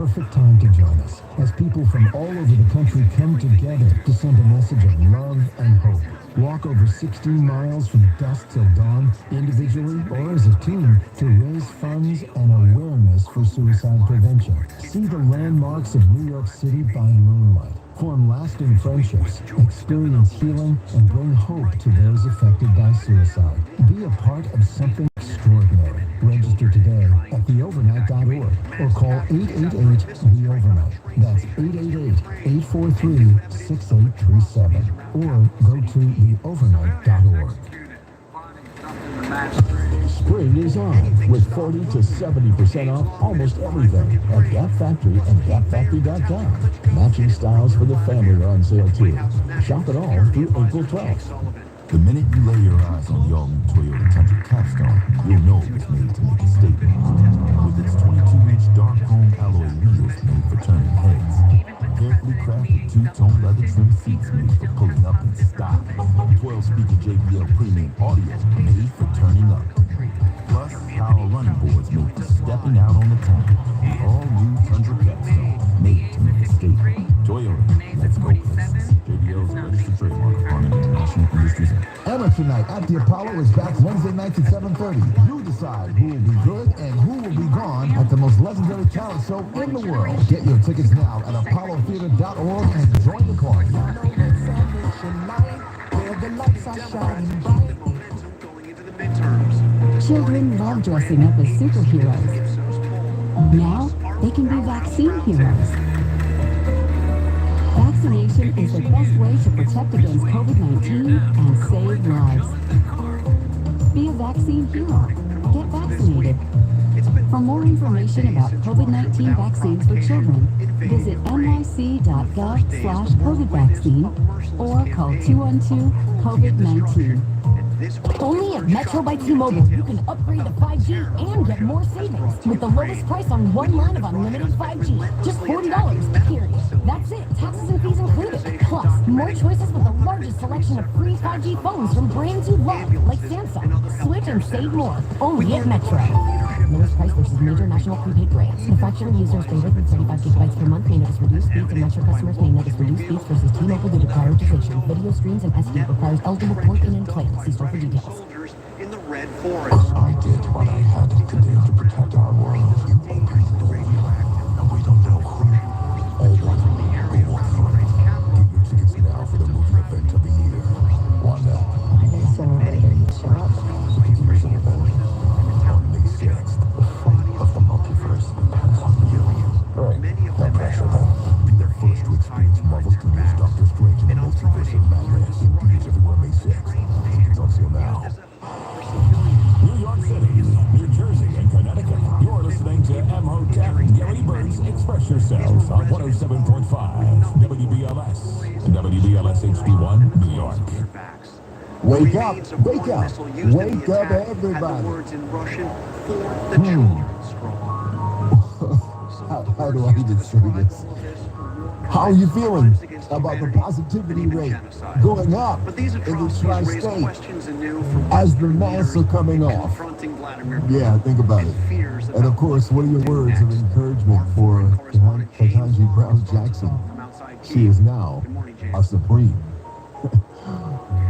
Perfect time to join us as people from all over the country come together to send a message of love and hope. Walk over 16 miles from dusk till dawn, individually or as a team, to raise funds and awareness for suicide prevention. See the landmarks of New York City by moonlight. Form lasting friendships, experience healing, and bring hope to those affected by suicide. Be a part of something extraordinary. Register today at theovernight.org or call 888-THE-OVERNIGHT. That's 888-843-6837 or go to theovernight.org. Spring is on with 40 to 70% off almost everything at Gap Factory and GapFactory.com. Matching styles for the family are on sale too. Shop it all through April 12th. The minute you lay your eyes on the all-new Toyota Tundra Capstone, you'll know it's made to make a statement. With its 22-inch dark chrome alloy wheels made for turning heads, carefully crafted two-tone leather trim seats made for pulling up in style, 12-speaker JBL premium audio made for turning up, plus power running boards made for stepping out on the town. The all-new Tundra Capstone, made to make a statement. Toyota, let's go places. JBL's registered trademark on an international industries. Amateur Night at the Apollo is back Wednesday nights at 7:30. You decide who will be good and who will be gone at the most legendary talent show in the world. Get your tickets now at apollotheater.org and join the party. Children love dressing up as superheroes. Now, they can be vaccine heroes. Vaccination is the best way to protect against COVID-19 and save lives. Be a vaccine hero. Get vaccinated. For more information about COVID-19 vaccines for children, visit nyc.gov/COVID vaccine or call 212-COVID-19. Only at Metro by T-Mobile, you can upgrade to 5G and get more savings with the lowest price on one line of unlimited 5G. Just $40, period. That's it, taxes and fees included. Plus, more choices with the largest selection of free 5G phones from brands you love, like Samsung. Switch and save more, only at Metro. Lowest price versus major national prepaid brands. The fractional users greater than 35 gigabytes per month may notice reduced speeds, and Metro customers may notice reduced speeds versus T-Mobile due to prioritization. Video streams and SD requires eligible port in and plan. See store for details. In the Red Forest. I did what I had to do to protect our world. You opened the door, and we don't know who or what will walk through it. Get your tickets now for the movie event of the year. Wanda. Sooner or later, you show up. Here's an event on May 6th. The fate of the multiverse depends on you. Right. No pressure, though. Be the first to experience Marvel Studios' Doctor Strange and the Multiverse of Madness. In theaters everywhere May 6th. Tickets on sale now. New York City, New Jersey, and Connecticut. You're listening to M-Hotep Gary Burns Express Yourself on 107.5 WBLS and WBLS HD1 New York. Wake up, wake up, wake up everybody. Words in Russian for the children's strong. How do I even say this? How are you feeling about the positivity rate going up in the tri-state as the masks are coming off? Yeah, think about it. And of course, what are your words of encouragement for Ketanji Brown Jackson? She is now a Supreme.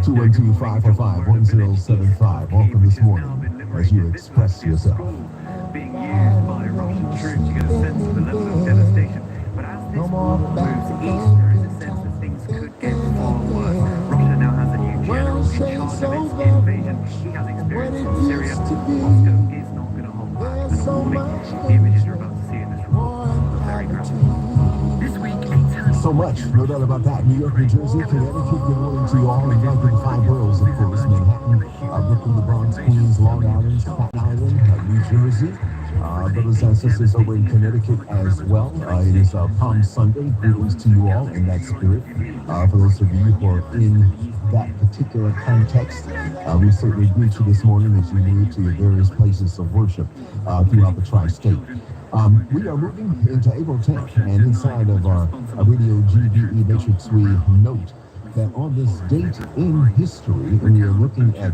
212-545-1075. Welcome this morning as you express yourself. Being used by Russian troops, you get a sense of the level of devastation. But as this war moves east, there is a sense that things could get far worse. Russia now has a new general in charge of its invasion. He has experience from Syria. Moscow is not going to hold back. And warning, the images you're about to see in this report are very graphic. This week, So much, no doubt about that. New York, New Jersey, Connecticut, good morning to you all. And welcome to 5 boroughs, of course. Manhattan, Brooklyn, the Bronx, Queens, Long Island, Staten Island, New Jersey. Brothers and sisters over in Connecticut as well. It is Palm Sunday. Greetings to you all in that spirit. For those of you who are in that particular context, we certainly greet you this morning as you move to your various places of worship throughout the tri-state. We are moving into April 10th, and inside of our Radio GBE Matrix, we note that on this date in history, we are looking at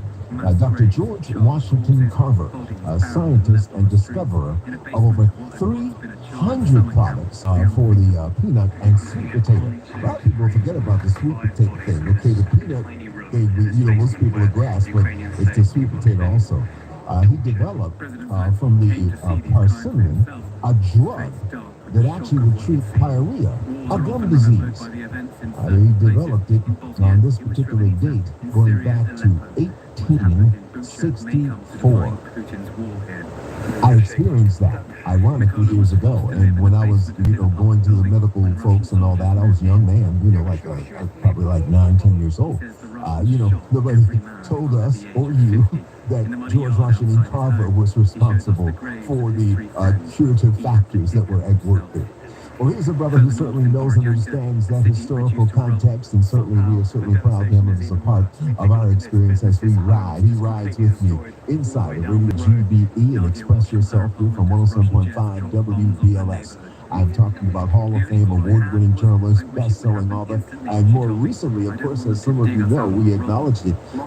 Dr. George Washington Carver, a scientist and discoverer of over 300 products for the peanut and sweet potato. A lot of people forget about the sweet potato thing. Okay, the peanut thing, most people are grass, but it's the sweet potato also. He developed from the parsimony a drug that actually would treat pyorrhea, a gum disease. He developed it on this particular date going back to 1864. I experienced that, ironically, years ago. And when I was, going to the medical folks and all that, I was a young man, probably like 9, 10 years old. Nobody told us or you that George Washington Carver was responsible for the curative factors that were at work there. Well, here's a brother who certainly knows and understands that historical context, and certainly we are certainly proud to have him as a part of our experience as we ride. He rides with me inside of Radio GBE and Express Yourself here from 107.5 WBLS. I'm talking about Hall of Fame award-winning journalist, best-selling author, and more recently, of course, as some of you know, we acknowledged it, he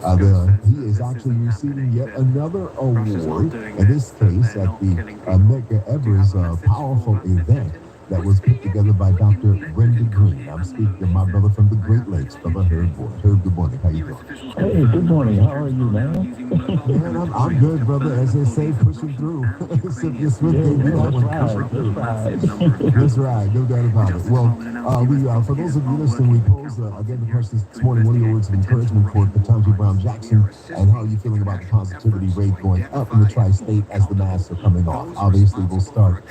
is actually receiving yet another award, in this case at the Medgar Evers powerful event that was put together by Dr. Brenda Green. I'm speaking of my brother from the Great Lakes, Brother Herb Boyd. Herb, good morning. How you doing? Hey, good morning. How are you, man? Man, I'm good, brother. As they say, pushing through. Cynthia Smith gave me that one. That's right. No doubt about it. Well, for those of you listening, we posed again the question this morning. What are your words of encouragement for Ketanji Brown Jackson, and how are you feeling about the positivity rate going up in the tri-state as the masks are coming off? Obviously, we'll start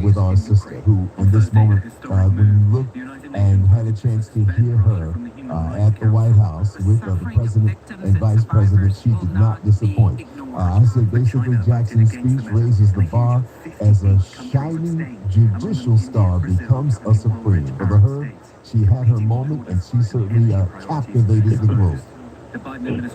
with our sister, who in this moment, when you look and had a chance to hear her at the White House with the president and vice president, she did not disappoint. I said basically Jackson's speech raises the bar as a shining judicial star becomes a supreme. For the her, she had her moment, and she certainly captivated the globe.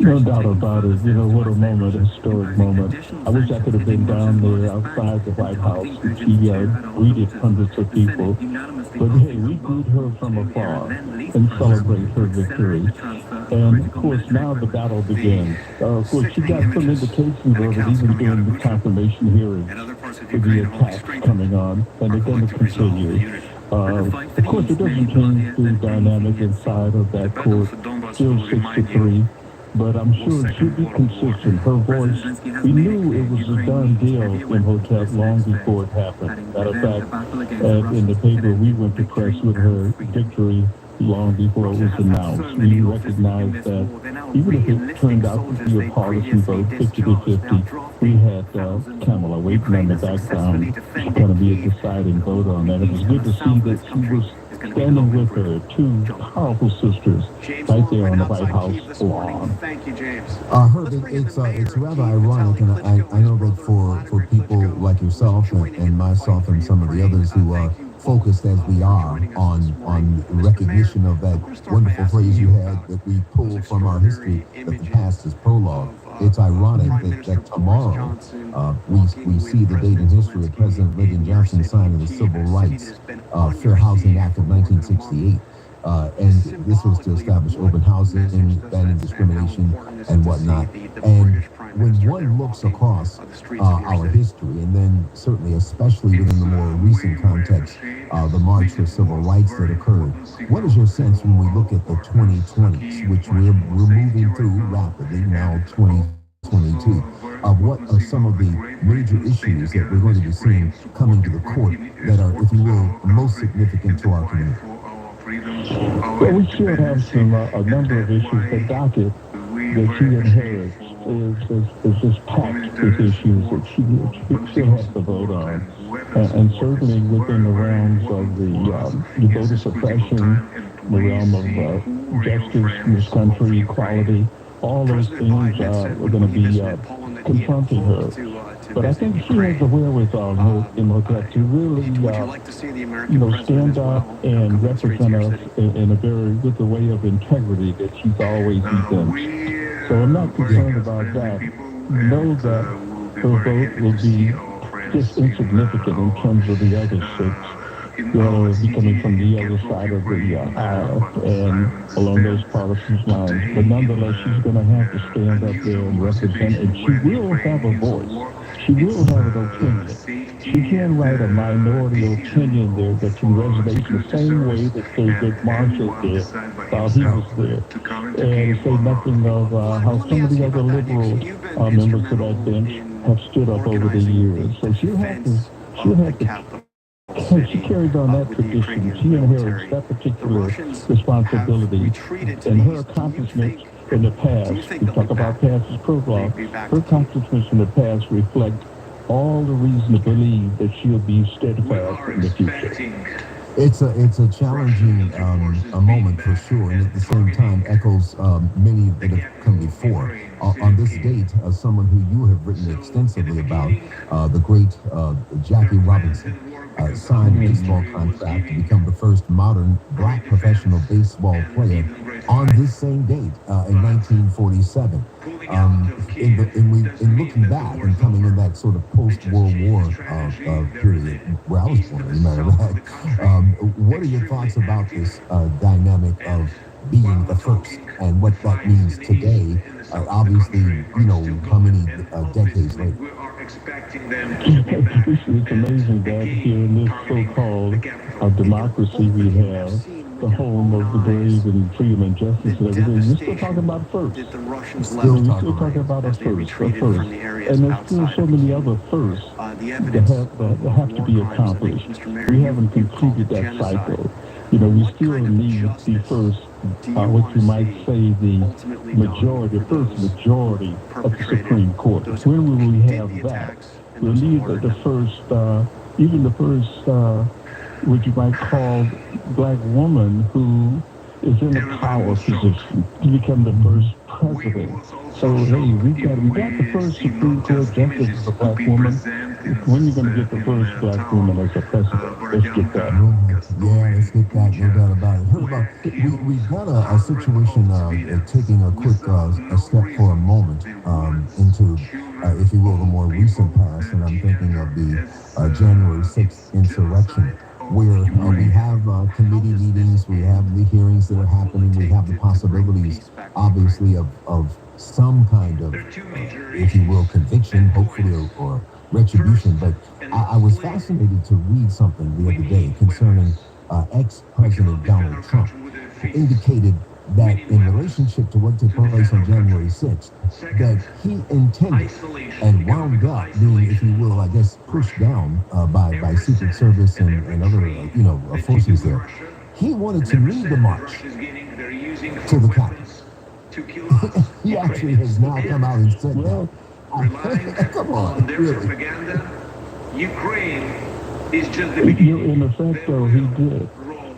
No doubt about it. What a moment, a historic moment. I wish I could have been down there outside the White House. She greeted hundreds of people. But hey, we greet her from afar and celebrate her victory. And of course, now the battle begins. Of course, she got some indications of it even during the confirmation hearings with the attacks coming on, and they're going to continue. Of course, it doesn't change the dynamic inside of that court. Still 6-3, but I'm sure it should be consistent. Her voice, we knew it was a done deal in Hotel long before it happened. Matter of fact, in the paper, we went to press with her victory long before it was announced. We recognized that even if it turned out to be a partisan vote, 50-50, we had Kamala waiting on the background. It's going to be a deciding vote on that. It was good to see that she was standing with her two powerful sisters right there on the White House lawn. Thank you, James. Herb, it's rather ironic, and I know that for people like yourself and myself and some of the others who are focused as we are on recognition of that wonderful phrase you had that we pulled from our history, that the past is prologue. It's ironic that tomorrow we see the date in history of President Lyndon Johnson signing the Civil Rights Fair Housing Act of 1968. And this was to establish urban housing, banning discrimination and whatnot. And when one looks across our history, and then certainly especially within the more recent context, the March for Civil Rights that occurred, what is your sense when we look at the 2020s, which we're moving through rapidly, now 2022, of what are some of the major issues that we're going to be seeing coming to the court that are, if you will, most significant to our community? Well, we still have a number of issues. The docket that she inherits is just packed with issues that she still has to vote on. And certainly within the realms of the voter suppression, the realm of justice in this country, equality, all those things are going to be confronting her. But I think she has the wherewithal in Hotep to really, stand up and represent us with a way of integrity that she's always been. So I'm not concerned about that. Know that her vote will be just insignificant in terms of the other 6. be coming from the other side of the aisle and along those partisan lines. But nonetheless, she's going to have to stand up there and represent, and she will have a voice. She will have an opinion. She can write a minority opinion there that can resonate the same way that Thurgood Marshall did while he was there. And say nothing of how some of the other liberal members of that bench have stood up over the years. So she'll have to, she carries on that tradition. She inherits that particular responsibility, and her accomplishments in the past, we talk about past as prologue, her accomplishments in the past reflect all the reason to believe that she'll be steadfast in the future. It's a challenging a moment for sure, and at the same time echoes many that have come before. On this date, someone who you have written extensively about, the great Jackie Robinson, signed a baseball contract to become the first modern black professional baseball player on this same date in 1947. In looking back and coming in that sort of post-World War period where I was born, as a matter of fact, what are your thoughts about this dynamic of being the first and what that means today? Obviously, you know, how many decades later? It's amazing that here in this so-called democracy we have, the home of the brave and freedom and justice and everything, we're still talking about first. We're still talking about a first. And there's still so many other firsts that have to be accomplished. We haven't completed that cycle. You know, we still need the first, what you might say, the first majority of the Supreme Court. When will we have that? We'll need the first, even the first, what you might call black woman who is in a power position to become the first president. So, hey, we got the first Supreme Court justice as a black woman. When are you going to get the first black woman as a president? Let's get that. Yeah, let's get that, no doubt about it. We've got a situation, taking a quick a step for a moment into, if you will, the more recent past, and I'm thinking of the January 6th insurrection, where we have committee meetings, we have the hearings that are happening, we have the possibilities, obviously, of some kind of, if you will, conviction, hopefully, or retribution. But I was fascinated to read something the other day concerning ex-President Donald Trump, who indicated that in relationship to what took place on January 6th, that he intended and wound up being, if you will, I guess, pushed down by Secret Service and other, forces there. He wanted to lead the march to the Capitol. He actually has now come out and said that. Come on, really. Ukraine is just the beginning. In effect, though, he did.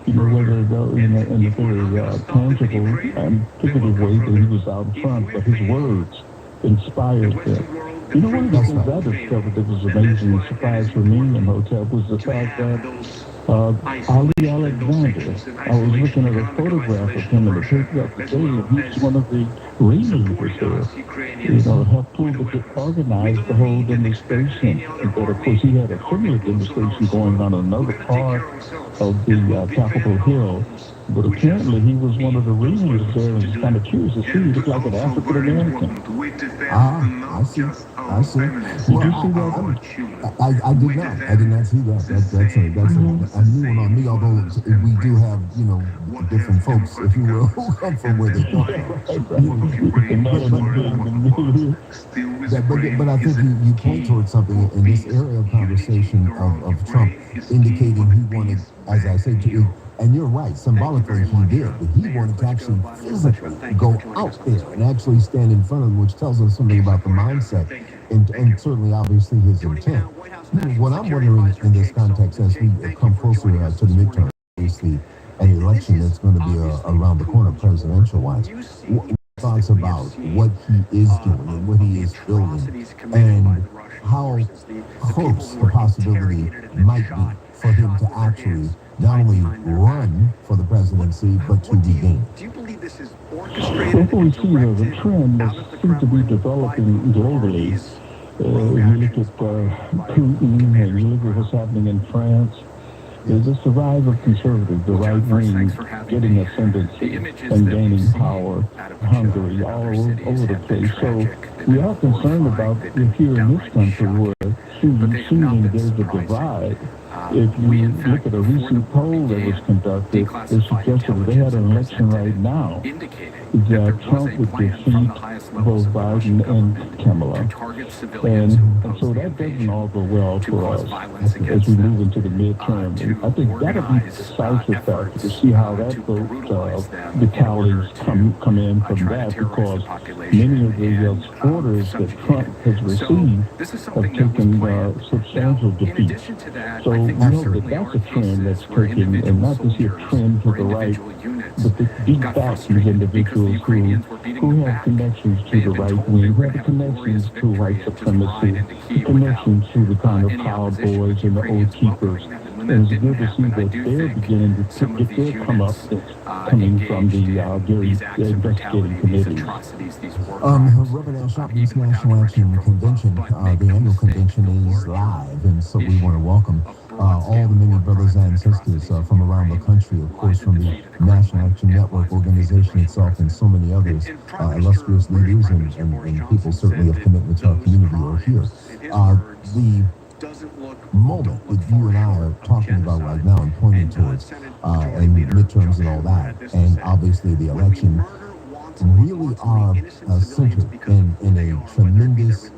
You know, whether in a very tangible and figurative way that he was out front, but his words inspired them. You know, one of the things I discovered that was amazing and surprise for me in Hotel was the fact that Ali Alexander, I was looking at a photograph of him in the paper the other day, and he was one of the ringleaders there. You know, helped organize the whole demonstration. But of course, he had a similar demonstration going on in another part of the Capitol Hill. But apparently he was one of the ringleaders there, and it's kind of curious to see. He looked like an African American. I see. Well, did you see that? I did not. I did not see that. That's a new one on me. Although we do have, different folks, if you will, who come from where they come from. But I think you point towards something in this area of conversation of Trump indicating he wanted, as I say to you. And you're right, symbolically he did, but he wanted to actually physically go out there and actually stand in front of them, which tells us something about the mindset and certainly, obviously, his intent. What I'm wondering in this context, as we come closer to the midterm, obviously, an election that's going to be around the corner presidential-wise, what thoughts about what he is doing and what he is building and how close the possibility might be for him to actually not only run for the presidency, but to be gained. Do you believe this is orchestrated? What we see as a trend that seems to be developing globally. You look at Putin, and you look at what's happening in France. There's just a rise of conservatives, the right wing getting ascendancy and gaining power, Hungary, all over the place. So we are concerned about here in this country where seemingly there's a divide. If you look at a recent poll that was conducted, it suggested that they had an election right now that Trump would defeat both Biden and Kamala. And so that doesn't all go well for us as we move into the midterm. And I think that'll be the decisive factor to see how that vote, the tallies come in from that, because many of the supporters that Trump has received have taken substantial defeats. So we hope that that's a trend that's taking, and not just a trend to the right, but to beat back these individuals who have connections to the right wing, who have connections to white supremacy, connections to the kind of Proud Boys and the Oath Keepers. And it's good to see that they're beginning to get their comeuppance coming from the investigating committees. Reverend Al Sharpton's National Action Convention, the annual convention is live, and so we want to welcome all the many brothers and sisters from around the country, of course, from the National Action Network organization itself and so many others, illustrious leaders and people certainly of commitment to our community are here. The moment that you and I are talking about right now and pointing towards, and midterms and all that, and obviously the election, really are centered in a tremendous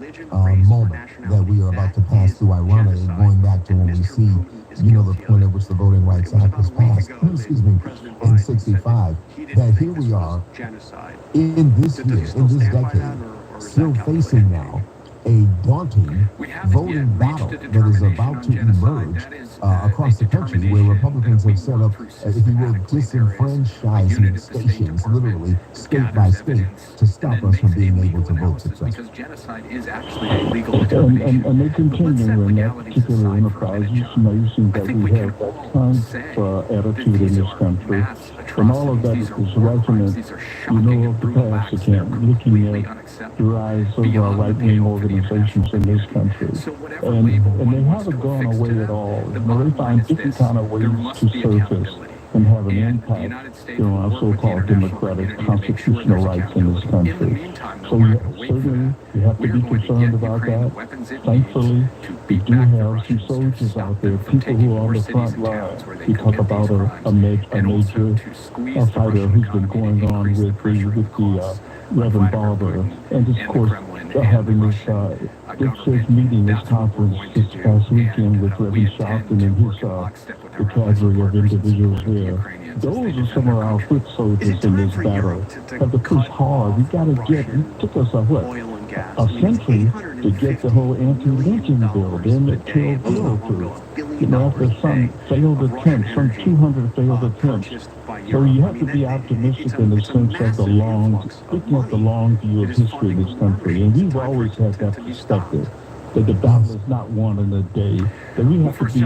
moment that we are about to pass through, ironically, going back to when we see, the point at which the Voting Rights Act was passed, in 65, that here we are in this year, in this decade, still facing now a daunting voting battle that is about to emerge across the country, where Republicans have set up, if you will, disenfranchisement stations, literally state by state, to stop us from being able to vote successfully. Because genocide is actually a legal And they continue in that particular enterprise. You see that we have that kind of attitude in this country. And all of that is resonant, of the past again, looking at the rise of right-wing organizations in this country. And they haven't gone away at all. They find different kind of ways to surface and have an impact on our so-called democratic constitutional rights in this country. So certainly we have to be concerned about that. Thankfully, we do have some soldiers out there, people who are on the front line. We talk about a major fighter who's been going on with the Reverend Barber, and of course having this meeting, this conference this past weekend with Reverend Sharpton and his the cadre of individuals there. Those are some of our foot soldiers in this battle. Have to push hard. We got to get. It took us a century to get the whole anti-lynching bill. Then it killed Bill through. After some failed attempts, some 200 failed attempts. So you have to be optimistic in the sense of looking at the long view of history in this country. And we've always had that perspective, that the battle is not won in a day, that we have to be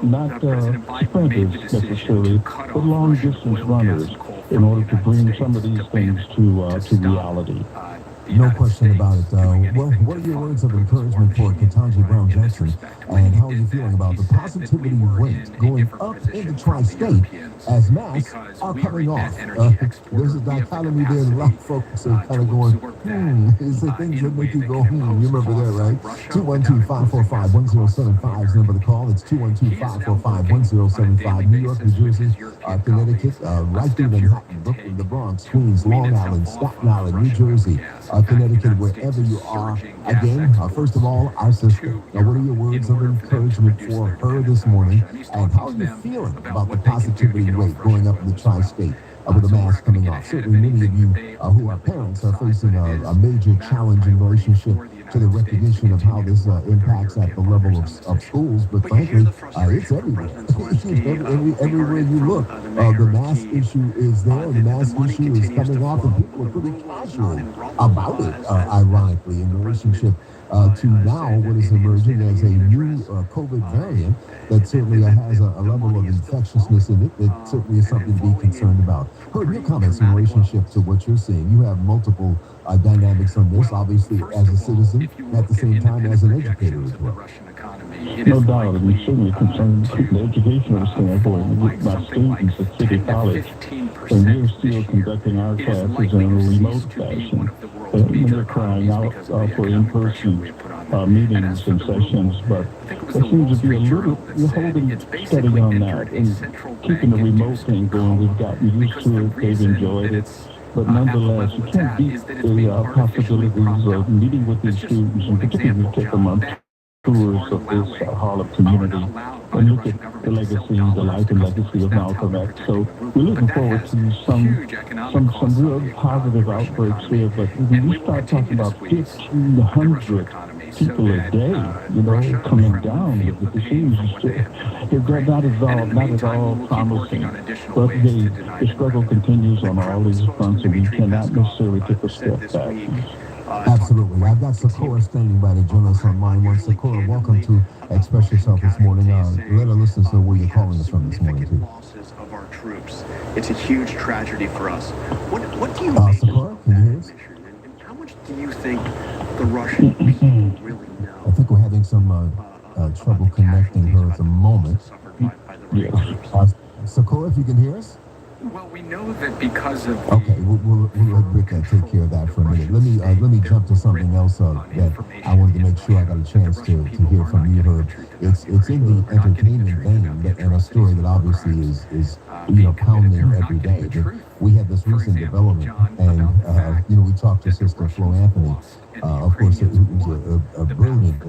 not sprinters necessarily, but long-distance runners in order to bring some of these things to reality. No question about it. Well, what are your words of encouragement for Ketanji Brown Jackson, and how are you feeling about the positivity rate going up in the tri-state as masks are coming off? There's a dichotomy there. A lot of folks are kind of going, is the things that make you go, You remember that, right? 212-545-1075 is the number to call. It's 212-545-1075. New York, New Jersey, Connecticut, right through Manhattan, Brooklyn, the Bronx, Queens, Long Island, Staten Island, New Jersey, Connecticut, wherever you are. Again, first of all, our sister. Now, what are your words of encouragement for her this morning? And how are you feeling about the positivity rate going up in the tri-state with the mask coming off? Certainly many of you who are parents are facing a major challenge in relationship to the recognition of how this impacts at the level of schools, but frankly, it's everywhere. Everywhere you look, the mask issue is there, and the mask issue is coming off, and people are pretty casual about it, ironically, in relationship to now what is emerging as a new COVID variant that certainly has a level of infectiousness in it that certainly is something to be concerned about. Herb, your comments in relationship to what you're seeing. You have multiple dynamics on this, obviously as a citizen, at the same time as an educator as well. No doubt, and it's certainly concerned from the educational standpoint with my students at City College. And we're still conducting our classes in a remote fashion. And they're crying out for in-person meetings and sessions, but there seems to be a little, we're holding steady on that and keeping the remote thing going. We've gotten used to it, they've enjoyed it. But nonetheless, you can't beat the possibilities of meeting with these students, and particularly we take them on tours of this Harlem community and look at the legacy, the life and legacy of Malcolm X. So we're looking forward to some real positive outbreaks here. But when we start talking about 1,500 people a day, you know, coming down with the disease, that is all promising. But the struggle continues on all these fronts, and we cannot necessarily take a step back. Absolutely. I've got Sakura standing by, the journalist on line one. Sakura, welcome to Express Yourself this morning. Let our listeners know where you're calling us from this morning, too. Losses of our troops. It's a huge tragedy for us. What do you make Sakura, can you hear us? and how much do you think the Russian people really know? I think we're having some trouble connecting her at the moment. Yes. Sakura, if you can hear us? Well, we know that because of Okay, we'll let Rick take care of that for a minute. Let me jump to something else that I wanted to make sure I got a chance to hear from you, Herb. It's in the entertainment vein, and a story that obviously is pounding every day. But we had this recent development, and we talked to Sister Flo Anthony. Of course, who's a brilliant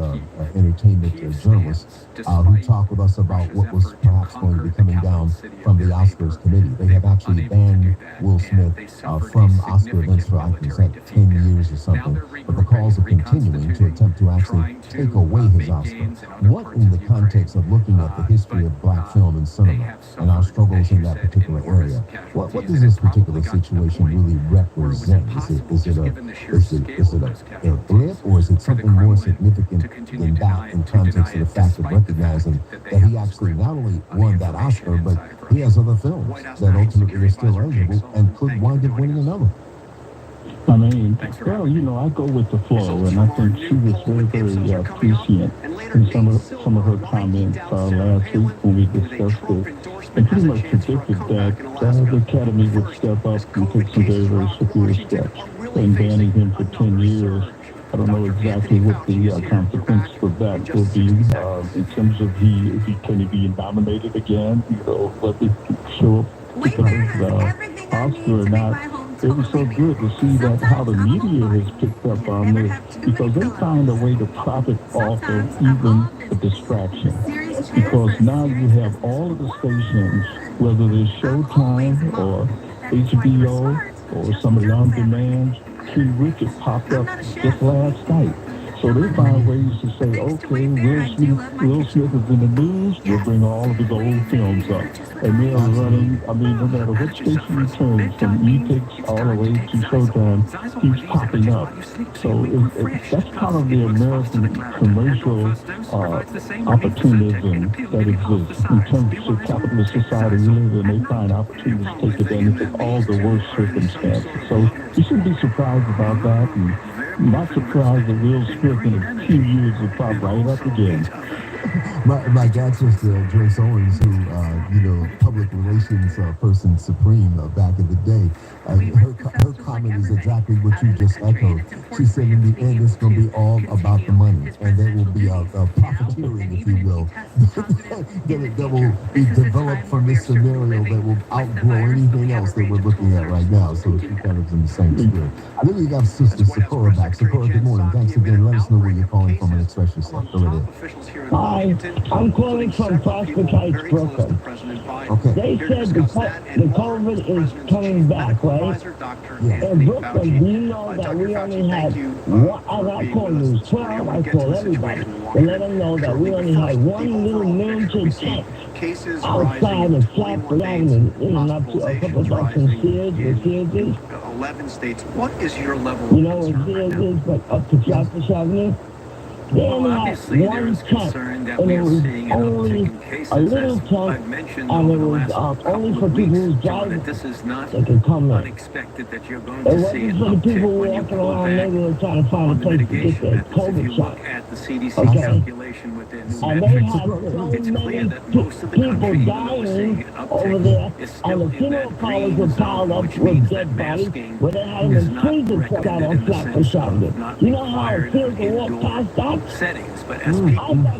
entertainment journalist who talked with us about what was perhaps going to be coming down from the Oscars committee. They have actually banned Will Smith from Oscar events for, I think, it's 10 years or something. But the calls are continuing to attempt to actually take away his Oscar. What, in the context of looking at the history of black film and cinema and our struggles in that particular area, what does this particular situation really represent? Is it a blip, or is it something more significant than that in context of the fact of recognizing that he actually not only won that Oscar, but he has other films that ultimately are still eligible and could wind up winning another? I mean, well, I go with the flow, and I think she was very prescient in some of her comments last week when we discussed it, and pretty much predicted that the Academy would step up and take some very, very severe steps in banning him for 10 years. I don't know exactly what the consequence for that will be in terms of if he can be nominated again, whether he show up to the Oscar or not. It was so good to see that how the media has picked up on this, because they find a way to profit off of even the distraction. Because now you have all of the stations, whether it's Showtime or HBO or some of the on-demand, King Richard popped up just last night. So they find ways to say, okay, Will Smith is in the news, we'll bring all of his old films up. And they're running, no matter what station you turn, from E-Pix all the way to Showtime, he's popping up. So that's kind of the American commercial opportunism that exists in terms of capitalist society we live in. They find opportunities to take advantage of all the worst circumstances. So you shouldn't be surprised about that, and not surprised that Will Smith in a few years will pop right up again. My dad's sister, Joyce Owens, who, public relations person supreme back in the day, her comment is exactly what you just echoed. She said, in the end, it's going to be all about the money, and there will be a profiteering, if you will, that will be developed from this scenario that will outgrow anything else that we're looking at right now. So she kind of in the same spirit. I think you got Sister Sakura back. Sakura, good morning. Thanks again. Let us know where you're calling from and express yourself. Go ahead. Hi, I'm calling from Prospect Heights, Brooklyn. Okay. They said the COVID is coming back, right? Yeah. In Brooklyn, do you know that we only had one, I call News 12, I call everybody, to let them know that we only had one little miniature tent outside of Flatbush Avenue, up to a couple blocks from Sears, where Sears is. 11 states. What is your level? You know where Sears is, but up to Flatbush Avenue? They only had one tent, and it was only a little tent, and it was only for people who's driving. They could come in. It wasn't for the people walking around neighborhood trying to find a place to get their COVID shot. Okay? And they had so many people dying over there, and the funeral parlors were piled up with dead bodies, where they had them in freezer trucks out on flat for Saturday. You know how it feels to walk past that? I got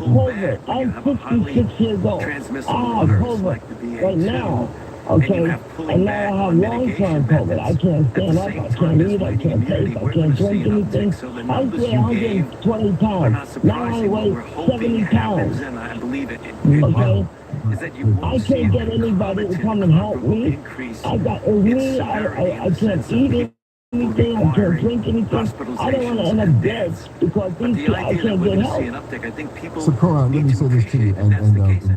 COVID. I'm 66 years old. I have COVID right now. Okay, and now I have long-term COVID. I can't stand up, I can't eat, I can't taste, I can't drink anything. I was weigh 120 pounds. Now I weigh 70 pounds. Okay? I can't get anybody to come and help me. I can't eat anything, I can't drink anything. I don't want to end up dead because these people, I can't get help. So, Cora, let me say this to you, and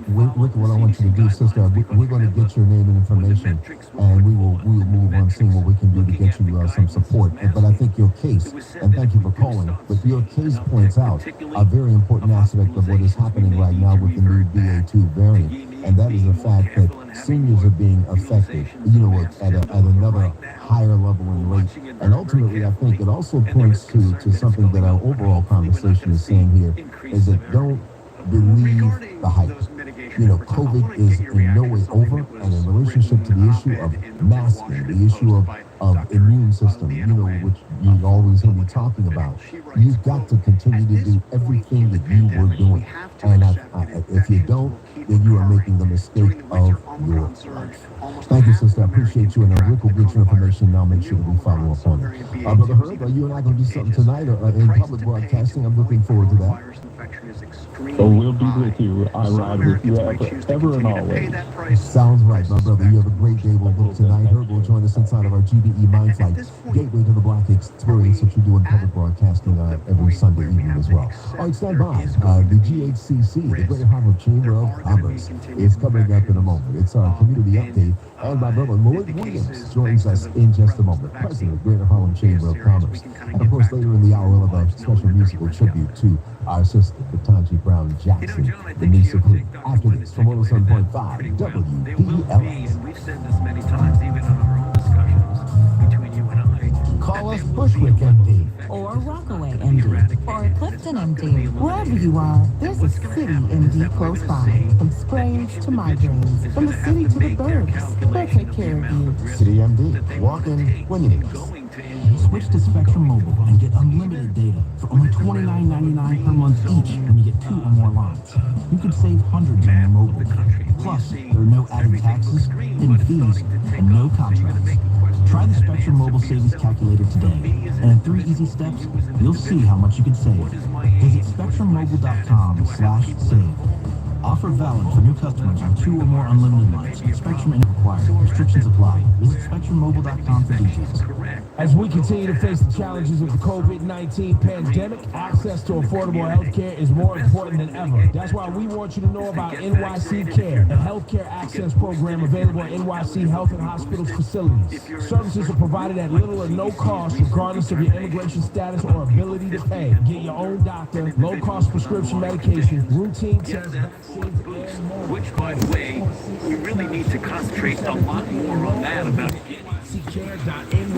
Rick, what I want you to do, sister, we're going to get your name and information, and we will move on, seeing what we can do to get you some support. But I think your case, and thank you for calling, but your case points out a very important aspect of what is happening right now with the new BA2 variant, and that is the fact that seniors are being affected, at another higher level in rate. And ultimately, I think it also points to something that our overall conversation is saying here, is that don't believe the hype. COVID is in no way over, and in relationship to the issue of masking, the issue of immune system, which you always hear me talking about, you've got to continue to do everything that you were doing. And if you don't, then you are making the mistake of your life. Thank you, sister. I appreciate you, and Rick will get your information now. Make sure that we follow up on it. Brother Herb, are you and I going to do something tonight in public broadcasting? I'm looking forward to that. Oh, we'll be with you. I ride with you ever and always. Sounds right, my brother. You have a great day. We'll look tonight. Herb will join us inside of our GBE Mind Flight, gateway to the Black experience that you do in public broadcasting every Sunday evening as well. All right, stand by. The GHCC, the Greater Harlem Chamber of Commerce, is coming up in a moment. It's our community update, and my brother Lloyd Williams joins us in just a moment, president of Greater Harlem Chamber of Commerce. And of course, later in the hour, we'll have a special musical tribute to our sister, Ketanji Brown Jackson, the niece of who. After this, from 107.5 WPLS. We've said this many times, even in our own discussions between you and I. Call us Bushwick MD. Or Rockaway MD, or Clifton MD. Wherever you are, there's a city MD close by. From sprains to migraines, from the city to the burbs, they'll take care of you. City MD. Walk in when you need us. Switch to Spectrum Mobile and get unlimited data for only $29.99 per month each when you get 2 or more lines. You could save hundreds on your mobile. Plus, there are no added taxes, hidden fees, and no contracts. Try the Spectrum Mobile Savings Calculator today, and in 3 easy steps, you'll see how much you can save. Visit SpectrumMobile.com/save. Offer valid for new customers on 2 or more unlimited lines. Spectrum ain't required. Restrictions apply. Visit SpectrumMobile.com for details. As we continue to face the challenges of the COVID-19 pandemic, access to affordable health care is more important than ever. That's why we want you to know about NYC Care, a healthcare access program available at NYC Health and Hospitals facilities. Services are provided at little or no cost, regardless of your immigration status or ability to pay. Get your own doctor, low-cost prescription medication, routine tests, vaccines, and more. Which, by the way, we really need to concentrate a lot more on that about getting NYCCare.NYC.